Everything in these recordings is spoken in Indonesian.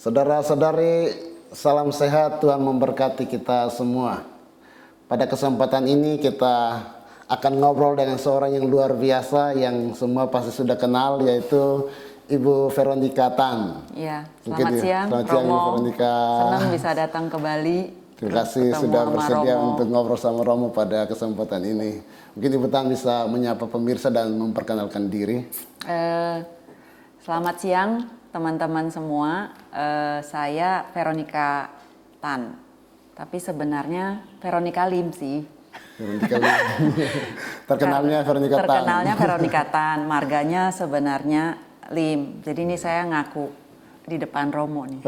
Saudara-saudari, salam sehat, Tuhan memberkati kita semua. Pada kesempatan ini kita akan ngobrol dengan seorang yang luar biasa yang semua pasti sudah kenal, yaitu Ibu Veronica Tan. Iya, selamat siang, selamat siang Ibu Veronica. Senang bisa datang ke Bali. Terima kasih sudah bersedia untuk ngobrol sama Romo pada kesempatan ini. Mungkin Ibu Tan bisa menyapa pemirsa dan memperkenalkan diri. Selamat siang teman-teman semua. Saya Veronica Tan, tapi sebenarnya Veronica Lim sih. Veronica Lim. Terkenalnya Veronica Tan. Terkenalnya Veronica Tan, marganya sebenarnya Lim. Jadi ini saya ngaku di depan Romo nih.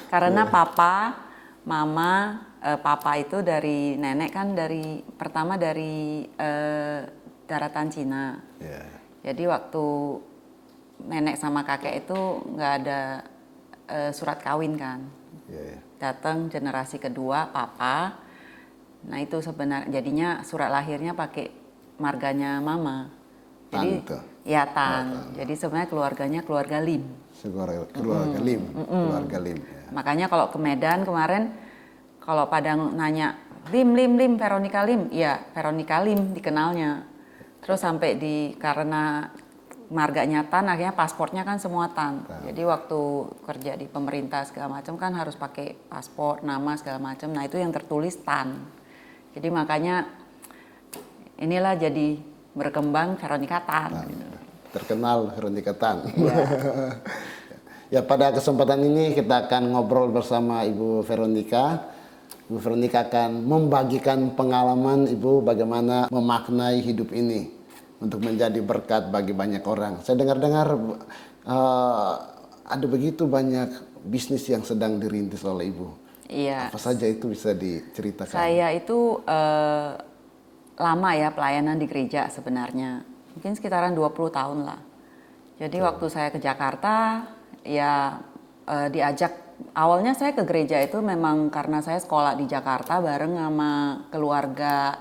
Karena papa, mama, papa itu dari nenek kan pertama dari daratan Cina. Yeah. Jadi waktu nenek sama kakek itu nggak ada surat kawin kan. Yeah. Datang generasi kedua papa. Nah itu sebenarnya jadinya surat lahirnya pakai marganya mama. Jadi ya Tan. Jadi sebenarnya keluarganya keluarga Lim. Keluarga Lim. Keluarga Lim. Ya. Makanya kalau ke Medan kemarin kalau pada nanya Lim, Veronica Lim, ya Veronica Lim dikenalnya. Terus sampai karena marganya Tan, akhirnya paspornya kan semua Tan. Jadi waktu kerja di pemerintah segala macam kan harus pakai paspor, nama segala macam. Nah itu yang tertulis Tan. Jadi makanya inilah jadi berkembang Veronica Tan. Gitu. Terkenal Veronica Tan. Ya. Ya, pada kesempatan ini kita akan ngobrol bersama Ibu Veronica. Ibu Veronica akan membagikan pengalaman Ibu bagaimana memaknai hidup ini untuk menjadi berkat bagi banyak orang. Saya dengar-dengar ada begitu banyak bisnis yang sedang dirintis oleh Ibu. Iya. Apa saja itu bisa diceritakan? Saya itu lama ya pelayanan di gereja sebenarnya. Mungkin sekitaran 20 tahun lah. Jadi waktu saya ke Jakarta ya diajak, awalnya saya ke gereja itu memang karena saya sekolah di Jakarta bareng sama keluarga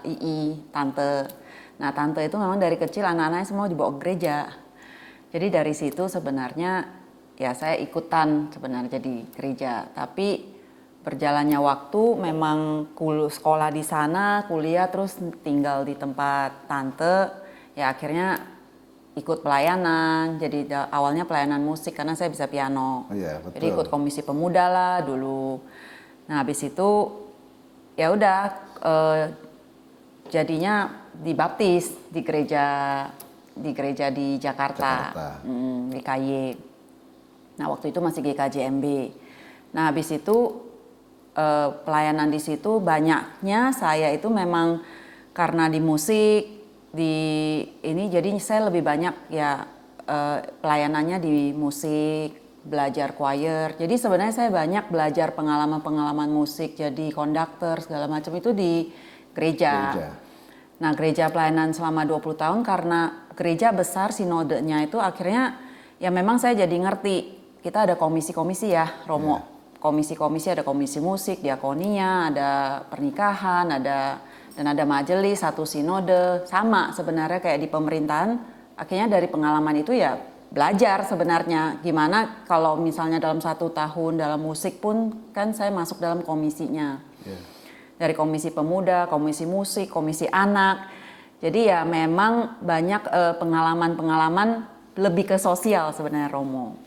tante. Nah tante itu memang dari kecil anak-anaknya semua dibawa ke gereja. Jadi dari situ sebenarnya ya saya ikutan sebenarnya di gereja. Tapi berjalannya waktu memang sekolah di sana, kuliah terus tinggal di tempat tante. Ya akhirnya ikut pelayanan, jadi awalnya pelayanan musik karena saya bisa piano. Oh, iya, betul. Jadi ikut komisi pemuda lah dulu. Nah habis itu ya udah jadinya dibaptis di gereja di Jakarta. Di GKY. Nah waktu itu masih GKJMB. Nah habis itu pelayanan di situ banyaknya saya itu memang karena di musik. Jadi saya lebih banyak ya pelayanannya di musik, belajar choir. Jadi sebenarnya saya banyak belajar pengalaman musik, jadi konduktor segala macam itu di gereja. Nah gereja pelayanan selama 20 tahun karena gereja besar sinodenya itu akhirnya ya memang saya jadi ngerti. Kita ada komisi-komisi ya Romo. Yeah. Komisi-komisi ada komisi musik, diakonia, ada pernikahan, dan ada majelis, satu sinode, sama sebenarnya kayak di pemerintahan. Akhirnya dari pengalaman itu ya belajar sebenarnya gimana kalau misalnya dalam 1 tahun dalam musik pun kan saya masuk dalam komisinya. Yeah. Dari komisi pemuda, komisi musik, komisi anak. Jadi ya memang banyak pengalaman-pengalaman lebih ke sosial sebenarnya Romo.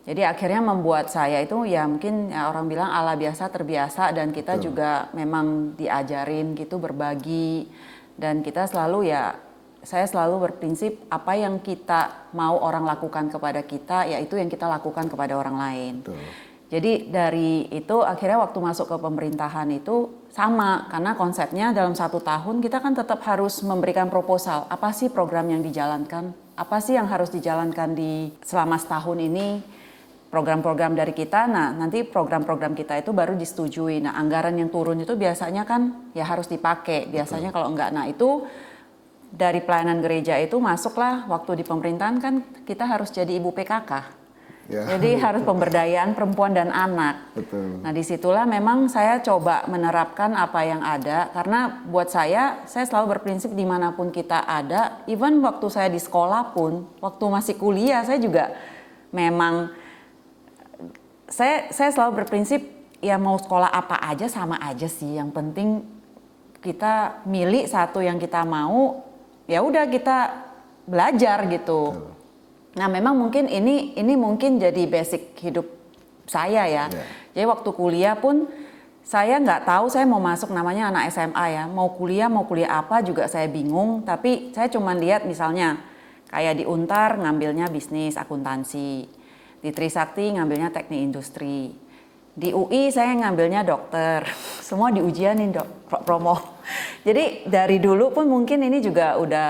Jadi akhirnya membuat saya itu ya mungkin ya orang bilang ala biasa terbiasa dan kita juga memang diajarin gitu berbagi dan kita selalu saya selalu berprinsip apa yang kita mau orang lakukan kepada kita ya itu yang kita lakukan kepada orang lain. Betul. Jadi dari itu akhirnya waktu masuk ke pemerintahan itu sama karena konsepnya dalam 1 tahun kita kan tetap harus memberikan proposal apa sih program yang dijalankan, apa sih yang harus dijalankan selama setahun ini. Program-program dari kita, nah nanti program-program kita itu baru disetujui. Nah anggaran yang turun itu biasanya kan ya harus dipakai. Biasanya kalau enggak, nah itu dari pelayanan gereja itu masuklah waktu di pemerintahan kan kita harus jadi ibu PKK. Ya. Jadi harus pemberdayaan perempuan dan anak. Betul. Nah disitulah memang saya coba menerapkan apa yang ada. Karena buat saya selalu berprinsip dimanapun kita ada. Even waktu saya di sekolah pun, waktu masih kuliah saya juga memang saya selalu berprinsip ya mau sekolah apa aja sama aja sih. Yang penting kita milih satu yang kita mau, ya udah kita belajar gitu. Nah memang mungkin ini mungkin jadi basic hidup saya ya. Jadi waktu kuliah pun saya nggak tahu saya mau masuk, namanya anak SMA ya, mau kuliah apa juga saya bingung. Tapi saya cuma lihat misalnya kayak di Untar ngambilnya bisnis akuntansi, di Trisakti ngambilnya teknik industri, di UI saya ngambilnya dokter, semua diujianin promo. Jadi dari dulu pun mungkin ini juga udah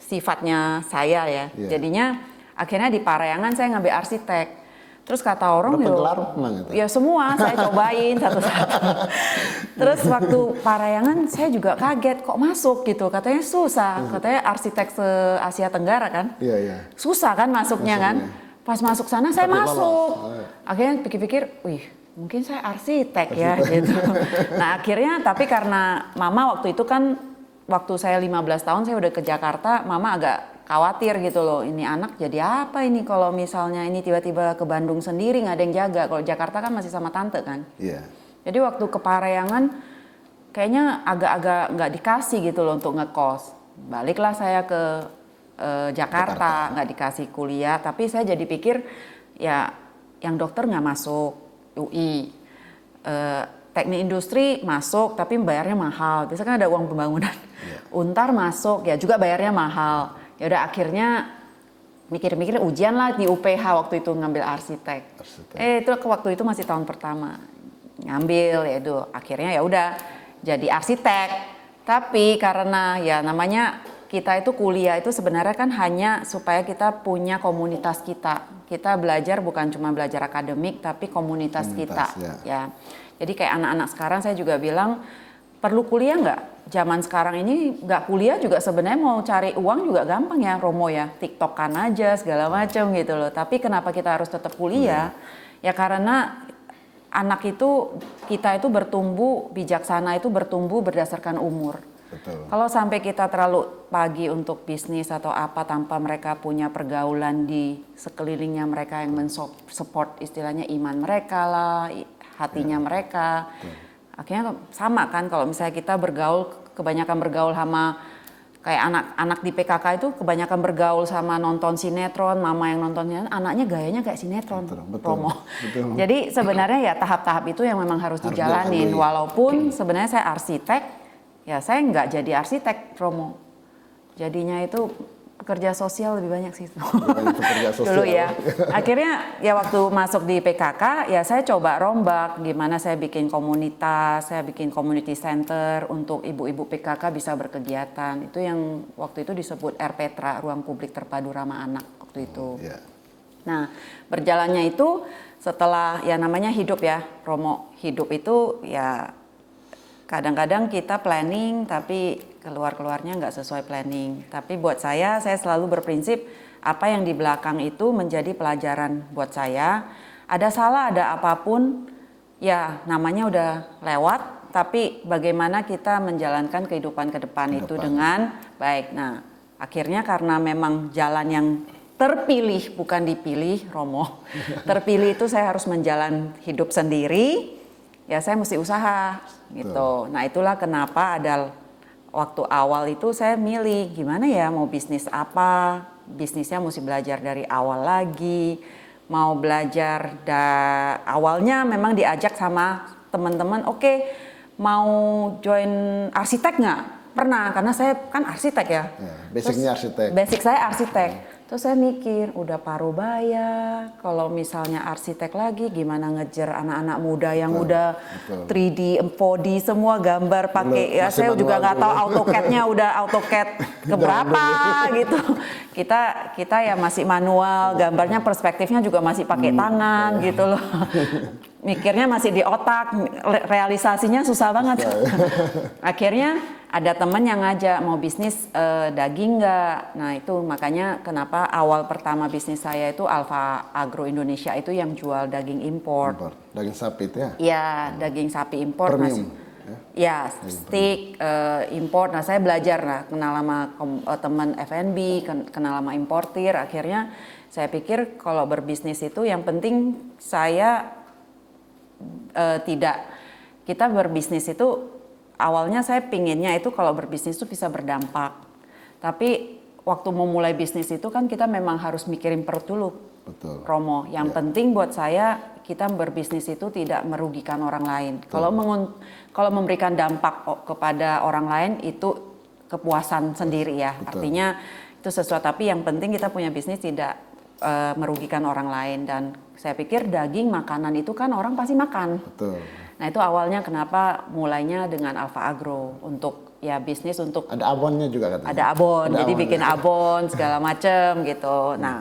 sifatnya saya ya. Jadinya akhirnya di Parayangan saya ngambil arsitek. Terus kata orang ya semua saya cobain satu-satu. Terus waktu Parayangan saya juga kaget kok masuk gitu. Katanya susah, katanya arsitek se-Asia Tenggara kan. Susah kan masuknya kan. Pas masuk sana saya masuk. Akhirnya pikir-pikir, wih mungkin saya arsitek ya gitu. Nah akhirnya tapi karena mama waktu itu kan, waktu saya 15 tahun saya udah ke Jakarta, mama agak khawatir gitu loh, ini anak jadi apa ini kalau misalnya ini tiba-tiba ke Bandung sendiri nggak ada yang jaga. Kalau Jakarta kan masih sama tante kan. Jadi waktu ke Parayangan kayaknya agak-agak nggak dikasih gitu loh untuk ngekos. Baliklah saya ke Jakarta, nggak dikasih kuliah, tapi saya jadi pikir ya yang dokter nggak masuk UI, teknik industri masuk tapi bayarnya mahal, biasanya kan ada uang pembangunan. Untar masuk ya juga bayarnya mahal. Ya udah akhirnya mikir-mikir ujian lah di UPH waktu itu ngambil arsitek. Itu waktu itu masih tahun pertama ngambil, ya itu akhirnya ya udah jadi arsitek. Tapi karena ya namanya kita itu kuliah itu sebenarnya kan hanya supaya kita punya komunitas kita. Kita belajar bukan cuma belajar akademik tapi komunitas kita. Ya. Jadi kayak anak-anak sekarang saya juga bilang perlu kuliah nggak? Zaman sekarang ini nggak kuliah juga sebenarnya mau cari uang juga gampang ya Romo ya. TikTokan aja segala macam gitu loh. Tapi kenapa kita harus tetap kuliah? Ya karena anak itu, kita itu bertumbuh, bijaksana itu bertumbuh berdasarkan umur. Kalau sampai kita terlalu pagi untuk bisnis atau apa tanpa mereka punya pergaulan di sekelilingnya mereka yang mensupport istilahnya iman mereka lah, hatinya mereka. Akhirnya sama kan kalau misalnya kita kebanyakan bergaul sama kayak anak-anak di PKK itu kebanyakan bergaul sama nonton sinetron, mama yang nonton sinetron, anaknya gayanya kayak sinetron, promo. Jadi sebenarnya ya tahap-tahap itu yang memang harus dijalanin. Walaupun sebenarnya saya arsitek, ya saya nggak jadi arsitek promo. Jadinya itu pekerja sosial lebih banyak sih. Dulu ya. Akhirnya ya waktu masuk di PKK ya saya coba rombak gimana saya bikin komunitas, saya bikin community center untuk ibu-ibu PKK bisa berkegiatan. Itu yang waktu itu disebut RPTRA, Ruang Publik Terpadu Ramah Anak waktu itu. Nah, berjalannya itu setelah ya namanya hidup ya, Romo. Hidup itu ya kadang-kadang kita planning tapi keluarnya nggak sesuai planning. Tapi buat saya selalu berprinsip apa yang di belakang itu menjadi pelajaran buat saya. Ada salah, ada apapun, ya namanya udah lewat. Tapi bagaimana kita menjalankan kehidupan ke depan itu dengan baik. Nah, akhirnya karena memang jalan yang terpilih bukan dipilih, Romo. Terpilih itu saya harus menjalani hidup sendiri. Ya saya mesti usaha gitu. Nah itulah kenapa ada waktu awal itu saya milih gimana ya mau bisnis apa. Bisnisnya mesti belajar dari awal lagi. Mau belajar awalnya memang diajak sama teman-teman. Oke, mau join arsitek nggak? Pernah karena saya kan arsitek ya. Basicnya arsitek. Basic saya arsitek. Terus saya mikir, udah parubaya, kalau misalnya arsitek lagi gimana ngejar anak-anak muda yang udah 3D, 4D semua gambar pakai, ya saya juga nggak tahu AutoCAD-nya udah AutoCAD keberapa gitu. Kita ya masih manual, gambarnya perspektifnya juga masih pakai tangan gitu loh. Mikirnya masih di otak, realisasinya susah banget. Akhirnya ada teman yang ngajak mau bisnis daging nggak. Nah itu makanya kenapa awal pertama bisnis saya itu Alfa Agro Indonesia itu yang jual daging impor. Daging sapi itu ya? Iya, daging sapi impor. Premium. Ya, steak impor. Nah saya belajar lah, kenal sama teman F&B, kenal sama importir. Akhirnya Saya pikir kalau berbisnis itu yang penting saya kita berbisnis itu awalnya saya pinginnya itu kalau berbisnis itu bisa berdampak. Tapi waktu mau mulai bisnis itu kan kita memang harus mikirin perut dulu. Betul. Romo, yang penting buat saya kita berbisnis itu tidak merugikan orang lain. Kalau memberikan dampak kepada orang lain itu kepuasan sendiri ya. Betul. Artinya itu sesuatu, tapi yang penting kita punya bisnis tidak merugikan orang lain. Dan saya pikir daging makanan itu kan orang pasti makan. Betul. Nah itu awalnya kenapa mulainya dengan Alfa Agro untuk ya bisnis untuk Ada abonnya juga katanya. ada abon, Ada jadi abon, bikin ya. abon segala macem gitu. Nah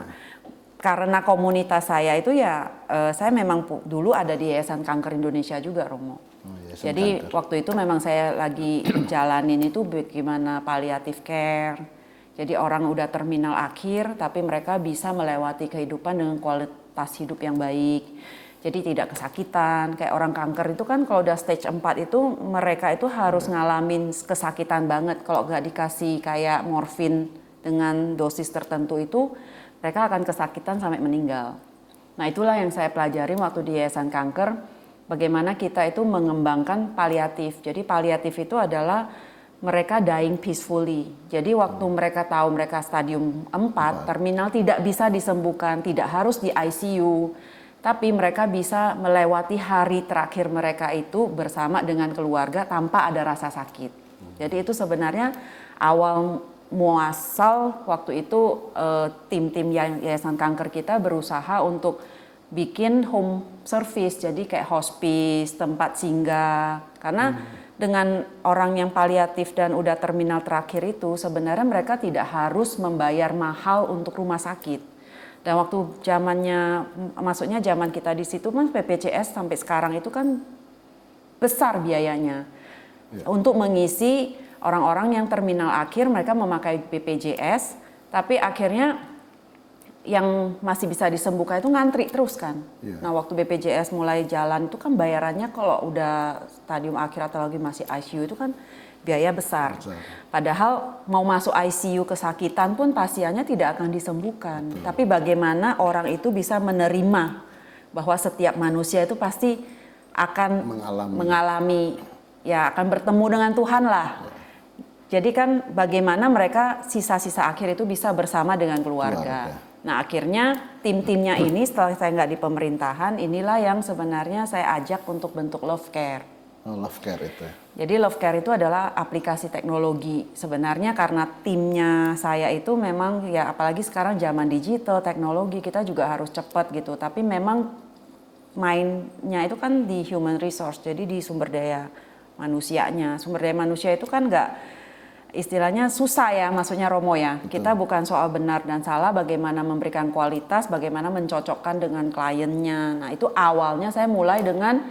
karena komunitas saya itu ya saya memang dulu ada di Yayasan Kanker Indonesia juga, Romo. Yayasan Jadi Kanker. waktu itu memang saya lagi jalanin itu bagaimana palliative care. Jadi orang udah terminal akhir tapi mereka bisa melewati kehidupan dengan kualitas hidup yang baik. Jadi tidak kesakitan. Kayak orang kanker itu kan kalau udah stage 4 itu mereka itu harus ngalamin kesakitan banget. Kalau nggak dikasih kayak morfin dengan dosis tertentu itu mereka akan kesakitan sampai meninggal. Nah itulah yang saya pelajari waktu di Yayasan Kanker, bagaimana kita itu mengembangkan paliatif. Jadi paliatif itu adalah mereka dying peacefully. Jadi waktu mereka tahu mereka stadium 4, terminal tidak bisa disembuhkan, tidak harus di ICU, tapi mereka bisa melewati hari terakhir mereka itu bersama dengan keluarga tanpa ada rasa sakit. Jadi itu sebenarnya awal muasal waktu itu tim-tim Yayasan Kanker kita berusaha untuk bikin home service, jadi kayak hospice, tempat singgah. Karena dengan orang yang paliatif dan udah terminal terakhir itu sebenarnya mereka tidak harus membayar mahal untuk rumah sakit. Dan waktu maksudnya zaman kita di situ kan BPJS sampai sekarang itu kan besar biayanya untuk mengisi orang-orang yang terminal akhir, mereka memakai BPJS, tapi akhirnya yang masih bisa disembuhkan itu ngantri terus kan. Nah waktu BPJS mulai jalan itu kan bayarannya kalau udah stadium akhir atau lagi masih ICU itu kan biaya besar. Padahal mau masuk ICU kesakitan pun pasiennya tidak akan disembuhkan. Tapi bagaimana orang itu bisa menerima bahwa setiap manusia itu pasti akan mengalami ya akan bertemu dengan Tuhan lah. Jadi kan bagaimana mereka sisa-sisa akhir itu bisa bersama dengan keluarga. Nah akhirnya tim-timnya ini setelah saya nggak di pemerintahan, inilah yang sebenarnya saya ajak untuk bentuk Love Care. Love Care itu. Jadi Love Care itu adalah aplikasi teknologi. Sebenarnya karena timnya saya itu memang ya apalagi sekarang zaman digital, teknologi kita juga harus cepat gitu. Tapi memang mainnya itu kan di human resource, jadi di sumber daya manusianya. Sumber daya manusia itu kan nggak istilahnya susah ya, maksudnya Romo ya. Kita bukan soal benar dan salah, bagaimana memberikan kualitas, bagaimana mencocokkan dengan kliennya. Nah itu awalnya saya mulai dengan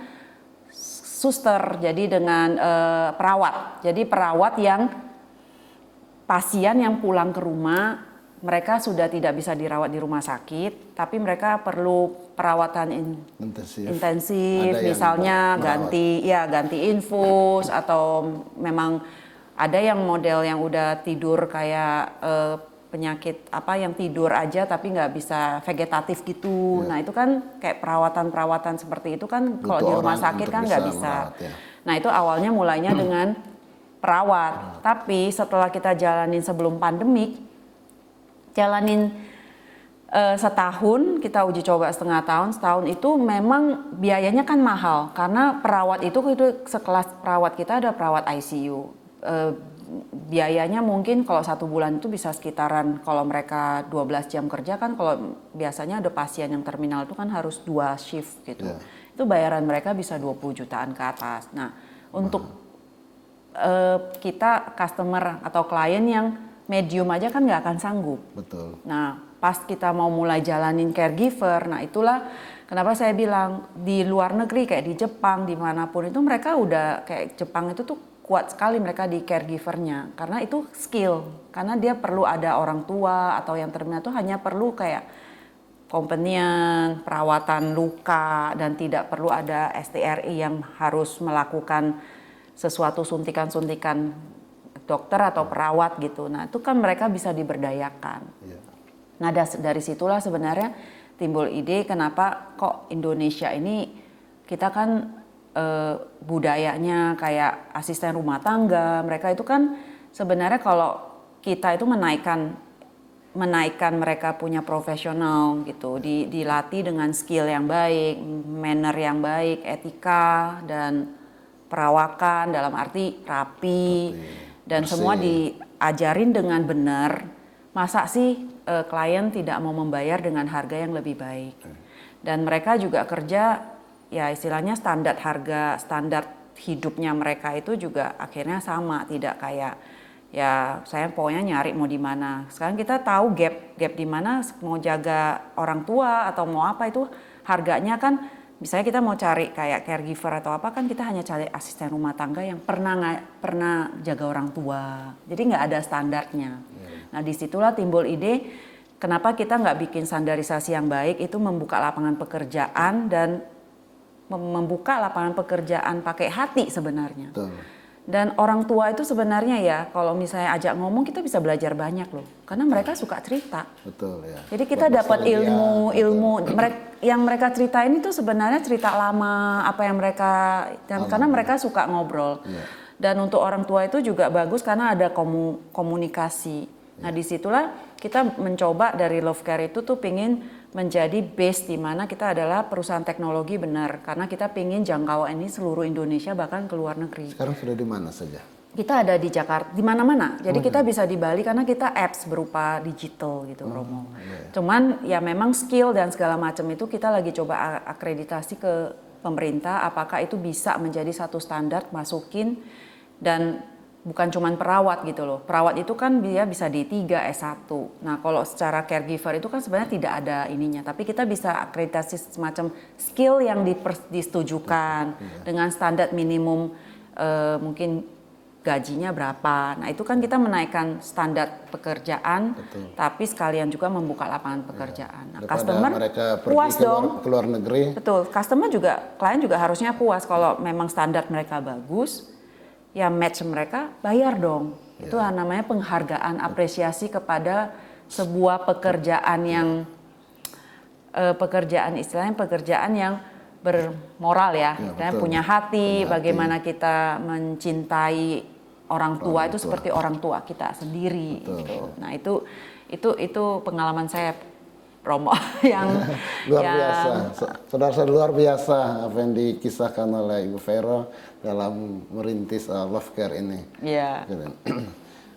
suster, jadi dengan perawat. Jadi perawat yang pasien yang pulang ke rumah, mereka sudah tidak bisa dirawat di rumah sakit, tapi mereka perlu perawatan intensif, misalnya ganti infus atau memang ada yang model yang udah tidur kayak penyakit apa yang tidur aja tapi nggak bisa vegetatif gitu. Nah itu kan kayak perawatan seperti itu kan kalau di rumah sakit kan nggak bisa. Nah itu awalnya mulainya dengan perawat. Tapi setelah kita jalanin sebelum pandemik, setahun, kita uji coba setahun itu memang biayanya kan mahal. Karena perawat itu sekelas perawat kita ada perawat ICU. Biayanya mungkin kalau 1 bulan itu bisa sekitaran, kalau mereka 12 jam kerja kan, kalau biasanya ada pasien yang terminal itu kan harus 2 shift gitu. Itu bayaran mereka bisa 20 jutaan ke atas. Nah untuk kita customer atau klien yang medium aja kan nggak akan sanggup. Betul. Nah pas kita mau mulai jalanin caregiver, nah itulah kenapa saya bilang di luar negeri kayak di Jepang dimanapun itu mereka udah kayak Jepang itu tuh kuat sekali mereka di caregivernya karena itu skill, karena dia perlu ada orang tua atau yang terminal itu hanya perlu kayak companion, perawatan luka dan tidak perlu ada STRI yang harus melakukan sesuatu suntikan-suntikan dokter atau perawat gitu. Nah itu kan mereka bisa diberdayakan. Nah dari situlah sebenarnya timbul ide kenapa kok Indonesia ini kita kan budayanya kayak asisten rumah tangga, mereka itu kan sebenarnya kalau kita itu menaikkan mereka punya profesional gitu, dilatih dengan skill yang baik, manner yang baik, etika dan perawakan dalam arti rapi dan bersih. semua diajarin dengan benar. Masa sih klien tidak mau membayar dengan harga yang lebih baik? Dan mereka juga kerja ya istilahnya standar harga, standar hidupnya mereka itu juga akhirnya sama, tidak kayak ya saya pokoknya nyari mau di mana. Sekarang kita tahu gap di mana mau jaga orang tua atau mau apa itu harganya kan, misalnya kita mau cari kayak caregiver atau apa kan kita hanya cari asisten rumah tangga yang pernah jaga orang tua. Jadi nggak ada standarnya. Nah disitulah timbul ide kenapa kita nggak bikin standarisasi yang baik, itu membuka lapangan pekerjaan dan membuka lapangan pekerjaan pakai hati sebenarnya. Betul. Dan orang tua itu sebenarnya ya kalau misalnya ajak ngomong kita bisa belajar banyak loh, karena mereka suka cerita. Betul ya. Jadi kita dapat ilmu yang mereka ceritain itu sebenarnya cerita lama apa yang mereka karena mereka suka ngobrol. Dan untuk orang tua itu juga bagus karena ada komunikasi. Nah disitulah kita mencoba dari Love Care itu tuh pingin menjadi base di mana kita adalah perusahaan teknologi benar, karena kita pingin jangkauan ini seluruh Indonesia bahkan ke luar negeri. Sekarang sudah di mana saja? Kita ada di Jakarta, di mana-mana. Jadi kita bisa di Bali karena kita apps berupa digital gitu, Romo. Cuman ya memang skill dan segala macam itu kita lagi coba akreditasi ke pemerintah, apakah itu bisa menjadi satu standar masukin, dan bukan cuman perawat gitu loh. Perawat itu kan dia bisa D3, S1. Nah kalau secara caregiver itu kan sebenarnya tidak ada ininya. Tapi kita bisa akreditasi semacam skill yang disetujukan dengan standar minimum mungkin gajinya berapa. Nah itu kan kita menaikkan standar pekerjaan, tapi sekalian juga membuka lapangan pekerjaan. Nah, customer puas dong. Ke luar negeri. Betul, customer juga, klien juga harusnya puas kalau memang standar mereka bagus. Ya match mereka, bayar dong. Itu namanya penghargaan, apresiasi kepada sebuah pekerjaan yang pekerjaan yang bermoral ya. Kita punya hati, bagaimana kita mencintai orang tua itu seperti orang tua kita sendiri. Gitu. Nah itu pengalaman saya, Romo, yang luar biasa. Saudara-saudara, luar biasa apa yang dikisahkan oleh Ibu Vero dalam merintis Love Care ini. Iya.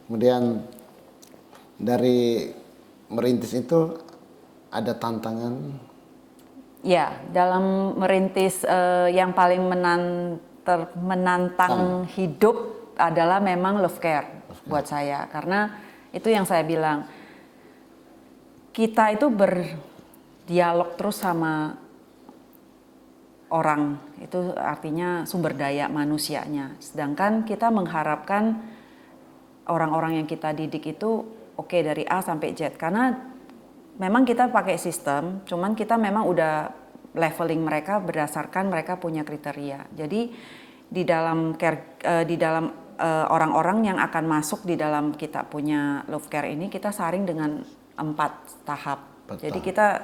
Kemudian dari merintis itu ada tantangan. Ya, dalam merintis yang paling menantang hidup adalah memang Love Care buat saya, karena itu yang saya bilang. Kita itu berdialog terus sama orang, itu artinya sumber daya manusianya. Sedangkan kita mengharapkan orang-orang yang kita didik itu oke dari A sampai Z. Karena memang kita pakai sistem, cuman kita memang udah leveling mereka berdasarkan mereka punya kriteria. Jadi di dalam orang-orang yang akan masuk di dalam kita punya Love Care ini, kita saring dengan 4 tahap. Jadi kita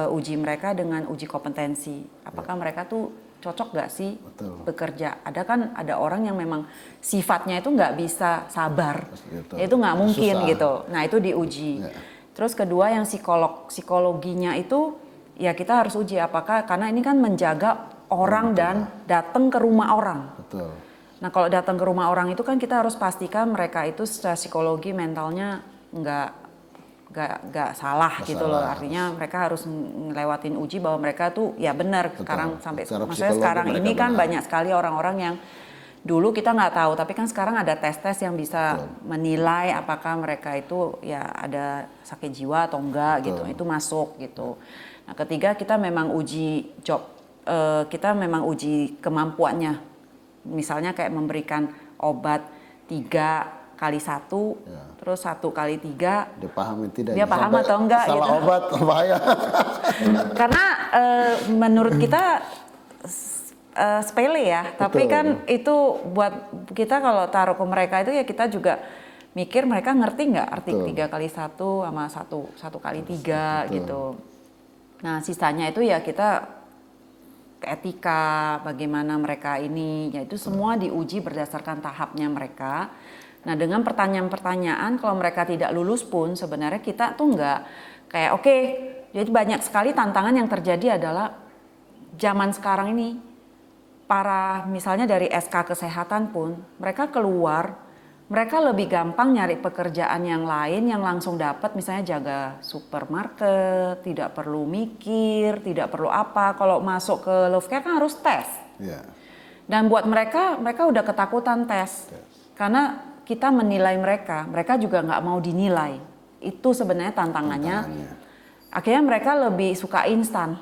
uji mereka dengan uji kompetensi. Apakah mereka tuh cocok gak sih bekerja? Ada orang yang memang sifatnya itu nggak bisa sabar. Itu nggak mungkin gitu. Nah itu diuji. Terus kedua yang psikologinya itu ya kita harus uji apakah, karena ini kan menjaga orang dan datang ke rumah orang. Nah kalau datang ke rumah orang itu kan kita harus pastikan mereka itu secara psikologi mentalnya nggak salah gitu loh. Artinya mereka harus ngelewatin uji bahwa mereka tuh ya benar. Sekarang maksudnya sekarang ini kan banyak sekali orang-orang yang dulu kita nggak tahu, tapi kan sekarang ada tes-tes yang bisa menilai apakah mereka itu ya ada sakit jiwa atau enggak gitu. Itu masuk gitu. Nah ketiga kita memang uji kita memang uji kemampuannya. Misalnya kayak memberikan obat 3x1, terus 1x3. Dia paham tidak? Dia paham atau enggak? Salah gitu. Obat bahaya. Karena menurut kita sepele ya, tapi kan itu buat kita kalau taruh ke mereka itu ya kita juga mikir mereka ngerti nggak arti Betul. 3x1 sama 1 kali 3 gitu. Nah sisanya itu ya kita ke etika, bagaimana mereka ini, yaitu semua diuji berdasarkan tahapnya mereka. Nah dengan pertanyaan-pertanyaan kalau mereka tidak lulus pun sebenarnya kita tuh nggak kayak oke, jadi banyak sekali tantangan yang terjadi adalah zaman sekarang ini para misalnya dari SK kesehatan pun mereka keluar, mereka lebih gampang nyari pekerjaan yang lain yang langsung dapat, misalnya jaga supermarket, tidak perlu mikir, tidak perlu apa. Kalau masuk ke Love Care kan harus tes. Ya. Dan buat mereka udah ketakutan tes. Karena kita menilai mereka juga nggak mau dinilai. Itu sebenarnya tantangannya. Akhirnya mereka lebih suka instan.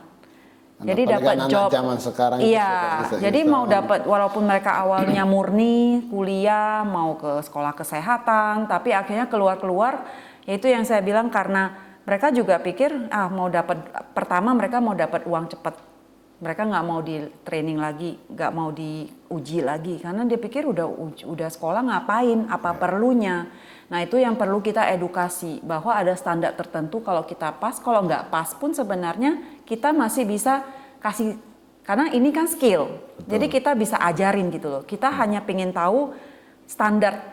Jadi dapat job. Zaman sekarang iya. Jadi mau dapat, walaupun mereka awalnya murni kuliah, mau ke sekolah kesehatan, tapi akhirnya keluar, yaitu yang saya bilang karena mereka juga pikir mau dapat, pertama mereka mau dapat uang cepat. Mereka nggak mau di training lagi, nggak mau diuji lagi, karena dia pikir udah sekolah ngapain, apa perlunya. Nah itu yang perlu kita edukasi, bahwa ada standar tertentu kalau kita pas, kalau nggak pas pun sebenarnya kita masih bisa kasih, karena ini kan skill. Betul. Jadi kita bisa ajarin gitu loh. Kita hanya pengen tahu standar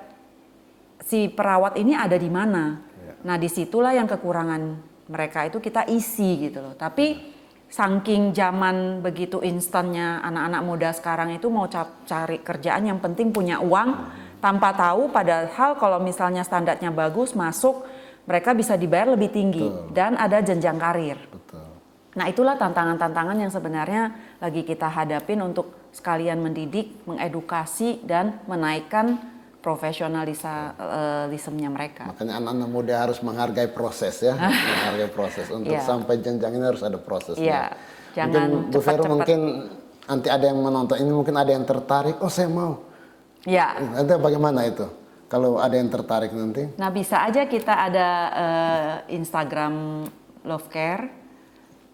si perawat ini ada di mana. Nah disitulah yang kekurangan mereka itu kita isi gitu loh. Tapi saking zaman begitu instannya anak-anak muda sekarang itu mau cari kerjaan yang penting punya uang tanpa tahu, padahal kalau misalnya standarnya bagus masuk mereka bisa dibayar lebih tinggi. Betul. Dan ada jenjang karir. Betul. Nah itulah tantangan-tantangan yang sebenarnya lagi kita hadapin untuk sekalian mendidik, mengedukasi dan menaikkan profesionalismenya mereka. Makanya anak-anak muda harus menghargai proses ya, menghargai proses untuk sampai jenjang ini harus ada prosesnya. Iya. Jangan mungkin Bu Vero, mungkin nanti ada yang menonton ini, mungkin ada yang tertarik, oh saya mau. Ya. Nanti bagaimana itu? Kalau ada yang tertarik nanti? Nah bisa aja kita ada Instagram Love Care.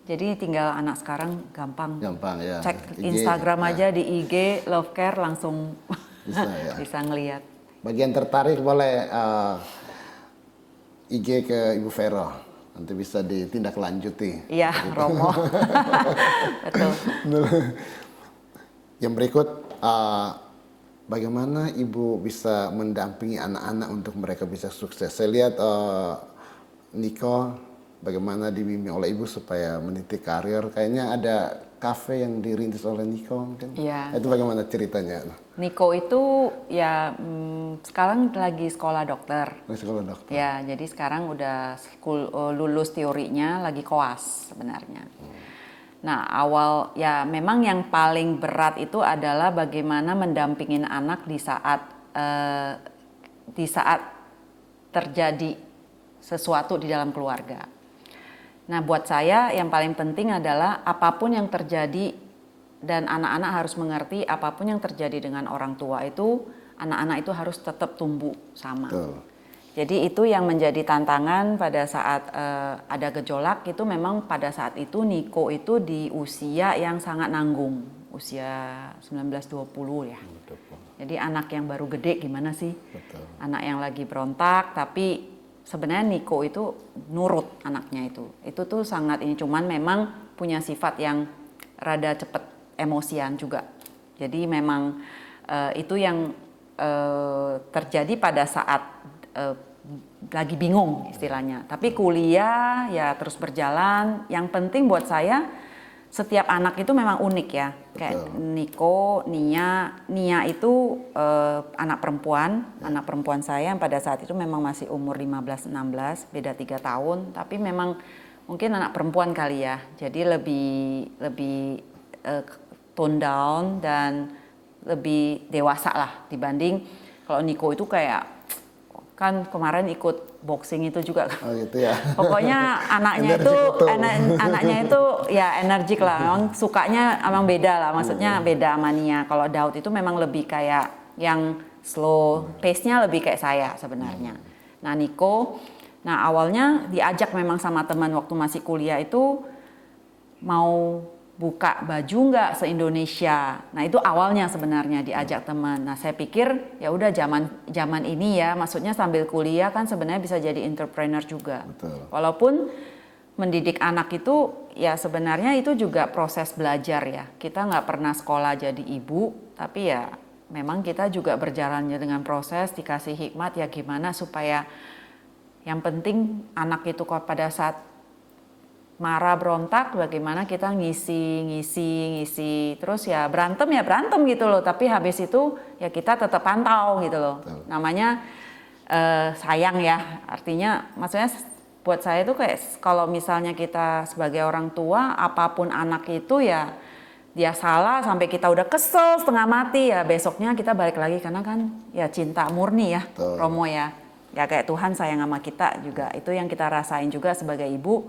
Jadi tinggal anak sekarang gampang ya. Cek Instagram aja di IG Love Care langsung bisa ngelihat. Bagi yang tertarik boleh IG ke Ibu Vero, nanti bisa ditindaklanjuti. Iya, Romo. Betul. Yang berikut, bagaimana Ibu bisa mendampingi anak-anak untuk mereka bisa sukses? Saya lihat Niko, bagaimana dibimbing oleh Ibu supaya meniti karir. Kayaknya ada kafe yang dirintis oleh Niko mungkin. Iya. Itu bagaimana ceritanya? Niko itu ya sekarang lagi sekolah dokter. Sekolah dokter. Ya, jadi sekarang udah lulus teorinya, lagi koas sebenarnya. Nah, awal ya memang yang paling berat itu adalah bagaimana mendampingin anak di saat terjadi sesuatu di dalam keluarga. Nah, buat saya yang paling penting adalah apapun yang terjadi, dan anak-anak harus mengerti apapun yang terjadi dengan orang tua itu, anak-anak itu harus tetap tumbuh sama. Betul. Jadi itu yang menjadi tantangan pada saat ada gejolak itu, memang pada saat itu Niko itu di usia yang sangat nanggung, usia 19-20 ya. Jadi anak yang baru gede gimana sih? Betul. Anak yang lagi berontak, tapi sebenarnya Niko itu nurut anaknya itu. Itu tuh sangat ini, cuman memang punya sifat yang rada cepet emosian juga. Jadi memang itu yang terjadi pada saat lagi bingung istilahnya. Tapi kuliah ya terus berjalan. Yang penting buat saya setiap anak itu memang unik ya. Kayak Niko, Nia itu anak perempuan saya yang pada saat itu memang masih umur 15-16, beda 3 tahun. Tapi memang mungkin anak perempuan kali ya. Jadi lebih tone down dan lebih dewasa lah dibanding kalau Niko itu kayak, kan kemarin ikut boxing itu juga. Oh gitu ya. Pokoknya anaknya itu ya energik lah. Memang sukanya emang beda lah. Maksudnya beda sama Nia. Kalau Daud itu memang lebih kayak yang slow, pace-nya lebih kayak saya sebenarnya. Nah Niko, awalnya diajak memang sama teman waktu masih kuliah itu mau buka baju nggak se-Indonesia. Nah itu awalnya sebenarnya diajak teman. Nah saya pikir ya udah zaman ini ya, maksudnya sambil kuliah kan sebenarnya bisa jadi entrepreneur juga. Betul. Walaupun mendidik anak itu ya sebenarnya itu juga proses belajar ya. Kita nggak pernah sekolah jadi ibu, tapi ya memang kita juga berjalannya dengan proses, dikasih hikmat ya gimana supaya yang penting anak itu kok pada saat marah berontak bagaimana kita ngisi terus ya berantem gitu loh, tapi habis itu ya kita tetap pantau gitu loh. Betul. Namanya sayang ya, artinya maksudnya buat saya itu kayak kalau misalnya kita sebagai orang tua apapun anak itu ya dia salah sampai kita udah kesel setengah mati ya besoknya kita balik lagi karena kan ya cinta murni ya. Betul. Romo ya kayak Tuhan sayang sama kita juga, itu yang kita rasain juga sebagai ibu.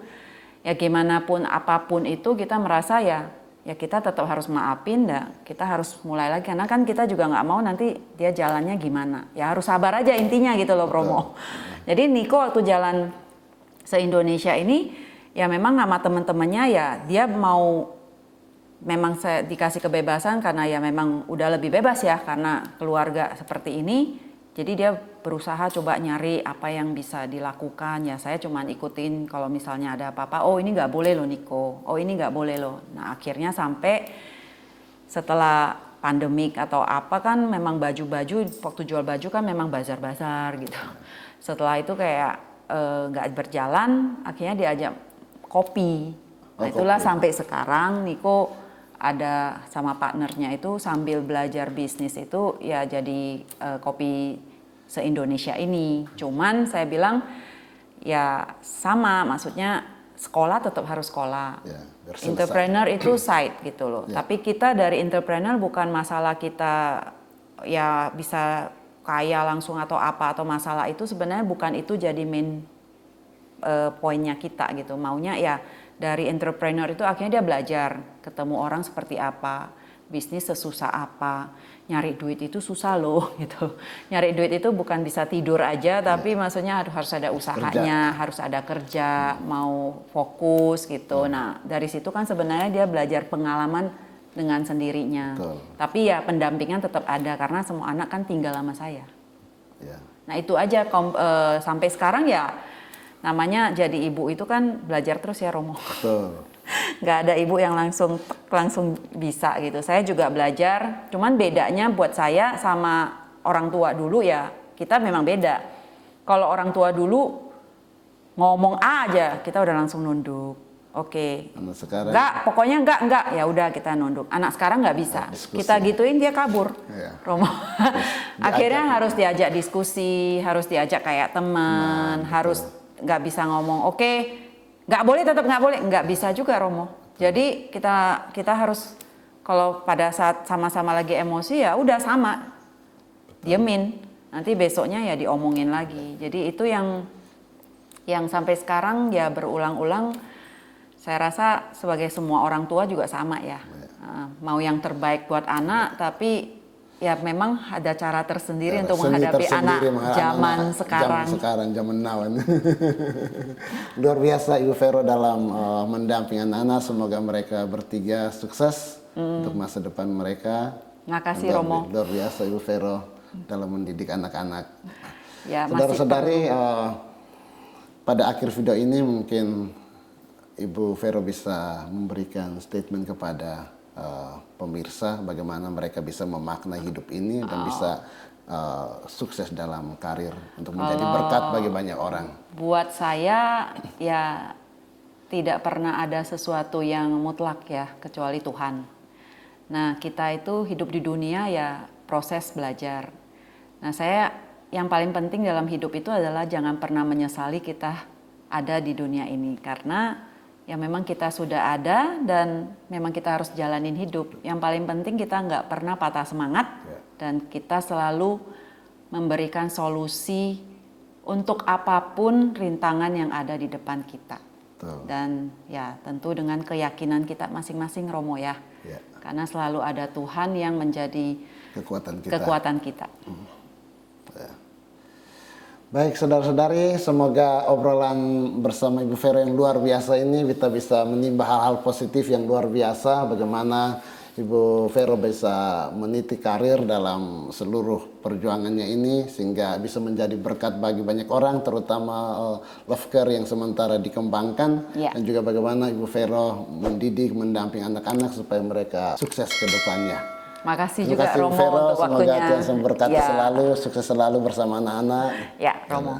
Ya gimana pun apapun itu kita merasa ya kita tetap harus maafin dah, kita harus mulai lagi karena kan kita juga nggak mau nanti dia jalannya gimana, ya harus sabar aja intinya gitu loh Romo. Jadi Niko waktu jalan se-Indonesia ini ya memang sama teman-temannya ya dia mau memang saya dikasih kebebasan karena ya memang udah lebih bebas ya karena keluarga seperti ini. Jadi dia berusaha coba nyari apa yang bisa dilakukan. Ya saya cuma ikutin kalau misalnya ada apa-apa. Oh ini nggak boleh loh Niko. Oh ini nggak boleh loh. Nah akhirnya sampai setelah pandemik atau apa kan memang baju-baju waktu jual baju kan memang bazar-bazar gitu. Setelah itu kayak nggak berjalan. Akhirnya diajak kopi. Nah itulah sampai sekarang Niko ada sama partnernya itu sambil belajar bisnis itu ya jadi kopi se-Indonesia ini. Cuman saya bilang ya sama, maksudnya sekolah tetap harus sekolah. Ya, entrepreneur itu side gitu loh. Ya. Tapi kita dari entrepreneur bukan masalah kita ya bisa kaya langsung atau apa atau masalah itu sebenarnya bukan itu jadi main poinnya kita gitu. Maunya ya dari entrepreneur itu akhirnya dia belajar ketemu orang seperti apa, bisnis sesusah apa, nyari duit itu susah loh gitu. Nyari duit itu bukan bisa tidur aja, tapi maksudnya harus ada usahanya, harus ada kerja, mau fokus gitu. Nah dari situ kan sebenarnya dia belajar pengalaman dengan sendirinya. Betul. Tapi ya pendampingan tetap ada karena semua anak kan tinggal sama saya. Ya. Nah itu aja sampai sekarang ya. Namanya jadi ibu itu kan belajar terus ya Romo. Betul. Gak ada ibu yang langsung bisa gitu. Saya juga belajar, cuman bedanya buat saya sama orang tua dulu ya, kita memang beda. Kalau orang tua dulu ngomong aja, kita udah langsung nunduk. Oke. Sekarang enggak, pokoknya enggak. Ya udah kita nunduk. Anak sekarang nggak bisa. Kita gituin dia kabur. Ya. Romo. Akhirnya harus diajak diskusi, harus diajak kayak teman, harus nggak bisa ngomong oke, nggak boleh tetap nggak boleh, nggak bisa juga Romo. Jadi kita harus kalau pada saat sama-sama lagi emosi ya udah sama, diemin, nanti besoknya ya diomongin lagi. Jadi itu yang sampai sekarang ya berulang-ulang. Saya rasa sebagai semua orang tua juga sama ya, mau yang terbaik buat anak tapi ya memang ada cara tersendiri untuk menghadapi anak zaman sekarang. Zaman now. Luar biasa Ibu Vero dalam mendampingi anak-anak. Semoga mereka bertiga sukses untuk masa depan mereka. Makasih Romo. Luar biasa Ibu Vero dalam mendidik anak-anak. Ya, saudara-saudari, pada akhir video ini mungkin Ibu Vero bisa memberikan statement kepada pemirsa bagaimana mereka bisa memaknai hidup ini dan bisa sukses dalam karir untuk menjadi berkat bagi banyak orang. Buat saya ya tidak pernah ada sesuatu yang mutlak ya kecuali Tuhan. Nah kita itu hidup di dunia ya proses belajar. Nah saya yang paling penting dalam hidup itu adalah jangan pernah menyesali kita ada di dunia ini karena ya memang kita sudah ada dan memang kita harus jalanin hidup. Yang paling penting kita nggak pernah patah semangat dan kita selalu memberikan solusi untuk apapun rintangan yang ada di depan kita. Betul. Dan ya tentu dengan keyakinan kita masing-masing Romo ya. Karena selalu ada Tuhan yang menjadi kekuatan kita. Baik saudara-saudari, semoga obrolan bersama Ibu Vero yang luar biasa ini kita bisa menimba hal-hal positif yang luar biasa. Bagaimana Ibu Vero bisa meniti karir dalam seluruh perjuangannya ini sehingga bisa menjadi berkat bagi banyak orang, terutama love care yang sementara dikembangkan. Dan juga bagaimana Ibu Vero mendidik, mendamping anak-anak supaya mereka sukses ke depannya. Makasih Terima juga kasih, Romo Vero. untuk waktunya. Semoga Tuhan memberkati selalu, sukses selalu bersama anak-anak. Ya, Romo.